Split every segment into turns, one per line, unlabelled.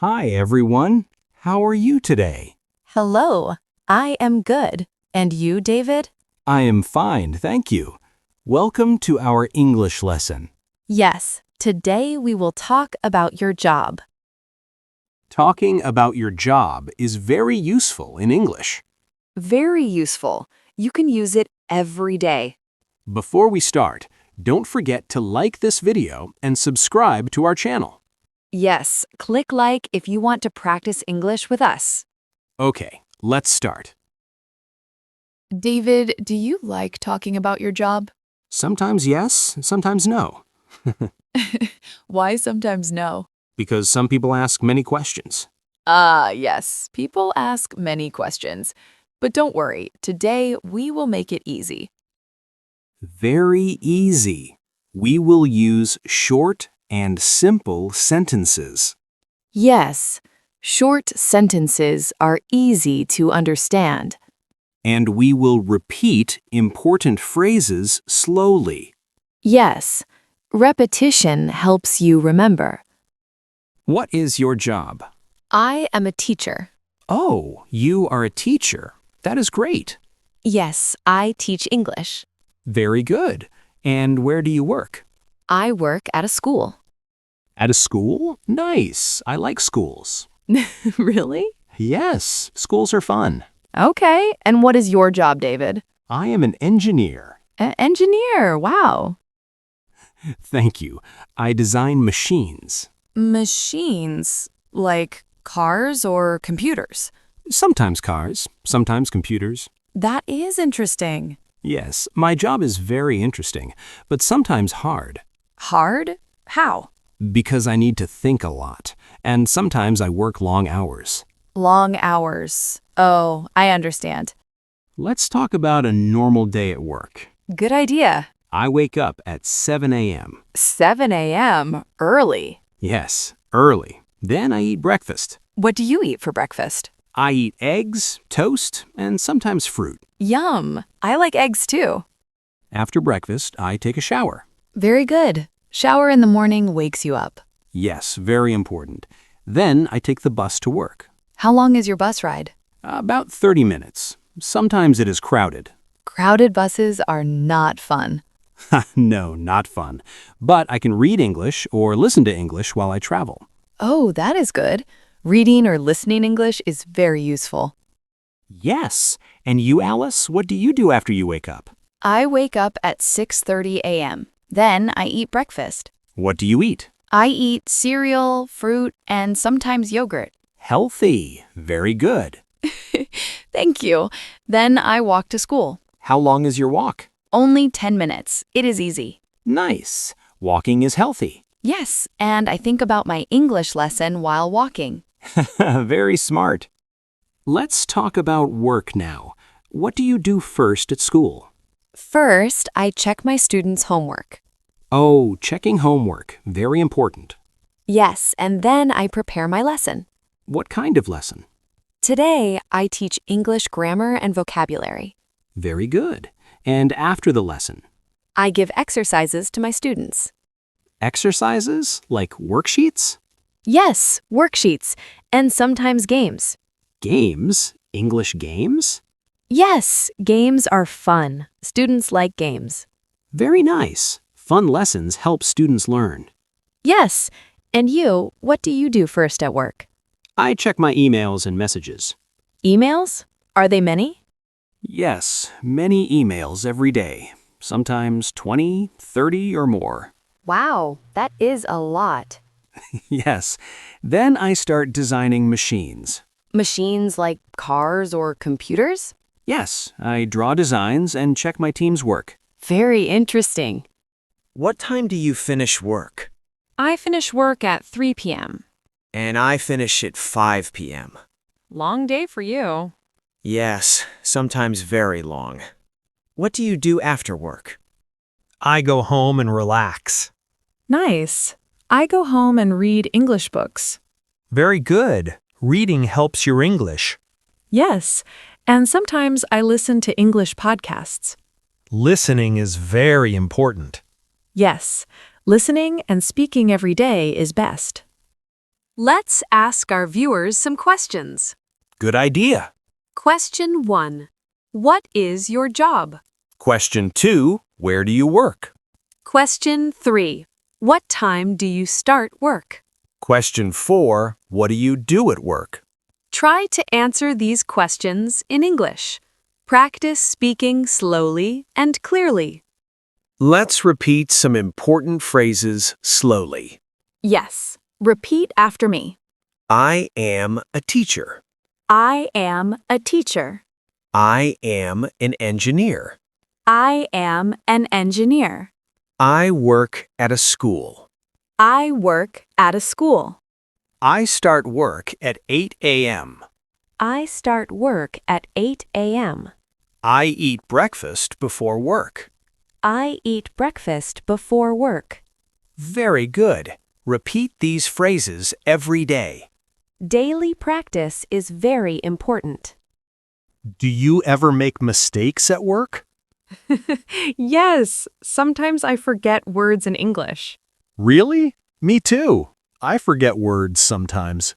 Hi, everyone. How are you today?
Hello, I am good. And you, David?
I am fine, thank you. Welcome to our English lesson.
Yes, today we will talk about your job.
Talking about your job is very useful in English.
Very useful. You can use it every day.
Before we start, don't forget to like this video and subscribe to our channel.
Yes, click like if you want to practice English with us.
Okay, let's start.
David, do you like talking about your job?
Sometimes yes, sometimes no,
Why sometimes no?
because some people ask many questions.
Yes, people ask many questions. But don't worry, today we will make it easy.
Very easy. We will use short and simple sentences.
Yes, short sentences are easy to understand.
And we will repeat important phrases slowly.
Yes, repetition helps you remember.
What is your job?
I am a teacher.
Oh, you are a teacher. That is great.
Yes, I teach English.
Very good. And where do you work?
I work at a school.
At a school? Nice. I like schools.
Really?
Yes, schools are fun.
Okay, and what is your job, David?
I am an engineer.
Engineer, wow.
Thank you. I design machines.
Machines, like cars or computers.
Sometimes cars, sometimes computers.
That is interesting.
Yes, my job is very interesting, but sometimes hard.
Hard? How?
Because I need to think a lot, and sometimes I work long hours.
Long hours. Oh, I understand.
Let's talk about a normal day at work.
Good idea.
I wake up at 7 a.m.
7 a.m. Early.
Yes, early. Then I eat breakfast.
What do you eat for breakfast?
I eat eggs, toast, and sometimes fruit.
Yum. I like eggs too.
After breakfast, I take a shower.
Very good. Shower in the morning wakes you up.
Yes, very important. Then I take the bus to work.
How long is your bus ride?
About 30 minutes. Sometimes it is crowded.
Crowded buses are not fun.
No, not fun. But I can read English or listen to English while I travel.
Oh, that is good. Reading or listening English is very useful.
Yes. And you, Alice, what do you do after you wake up?
I wake up at 6:30 a.m. Then I eat breakfast.
What do you eat?
I eat cereal, fruit, and sometimes yogurt.
Healthy. Very good.
Thank you. Then I walk to school.
How long is your walk?
Only 10 minutes. It is easy.
Nice. Walking is healthy.
Yes, and I think about my English lesson while walking.
Very smart. Let's talk about work now. What do you do first at school?
First, I check my students' homework.
Oh, checking homework. Very important.
Yes, and then I prepare my lesson.
What kind of lesson?
Today, I teach English grammar and vocabulary.
Very good. And after the lesson?
I give exercises to my students.
Exercises like worksheets?
Yes, worksheets, and sometimes games.
Games? English games?
Yes, games are fun. Students like games.
Very nice. Fun lessons help students learn.
Yes, and you, what do you do first at work?
I check my emails and messages.
Emails? Are they many?
Yes, many emails every day. Sometimes 20, 30 or more.
Wow, that is a lot.
Yes. Then I start designing machines.
Machines like cars or computers?
Yes, I draw designs and check my team's work.
Very interesting.
What time do you finish work?
I finish work at 3 p.m.
And I finish at 5 p.m.
Long day for you.
Yes, sometimes very long. What do you do after work?
I go home and relax.
Nice. I go home and read English books.
Very good. Reading helps your English.
Yes, and sometimes I listen to English podcasts.
Listening is very important.
Yes, listening and speaking every day is best. Let's ask our viewers some questions.
Good idea.
Question 1. What is your job?
Question 2. Where do you work?
Question 3. What time do you start work?
Question 4. What do you do at work?
Try to answer these questions in English. Practice speaking slowly and clearly.
Let's repeat some important phrases slowly.
Yes. Repeat after me.
I am a teacher.
I am a teacher.
I am an engineer.
I am an engineer.
I work at a school.
I work at a school.
I start work at 8 a.m.
I start work at 8 a.m.
I eat breakfast before work.
I eat breakfast before work.
Very good. Repeat these phrases every day.
Daily practice is very important.
Do you ever make mistakes at work?
Yes, sometimes I forget words in English.
Really? Me too. I forget words sometimes.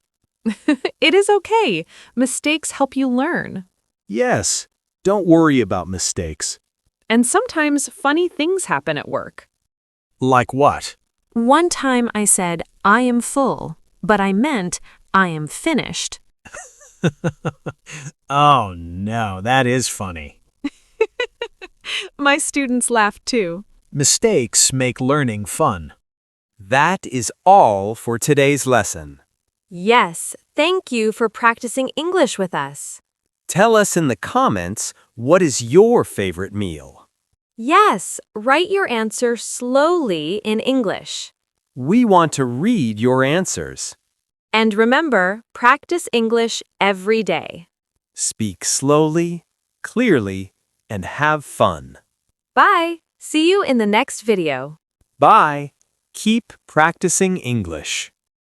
It is okay. Mistakes help you learn.
Yes. Don't worry about mistakes.
And sometimes funny things happen at work.
Like what?
One time I said, I am full, but I meant I am finished.
Oh no, that is funny.
My students laughed too.
Mistakes make learning fun. That is all for today's lesson.
Yes, thank you for practicing English with us.
Tell us in the comments, what is your favorite meal?
Yes, write your answer slowly in English.
We want to read your answers.
And remember, practice English every day.
Speak slowly, clearly, and have fun.
Bye! See you in the next video.
Bye. Keep practicing English.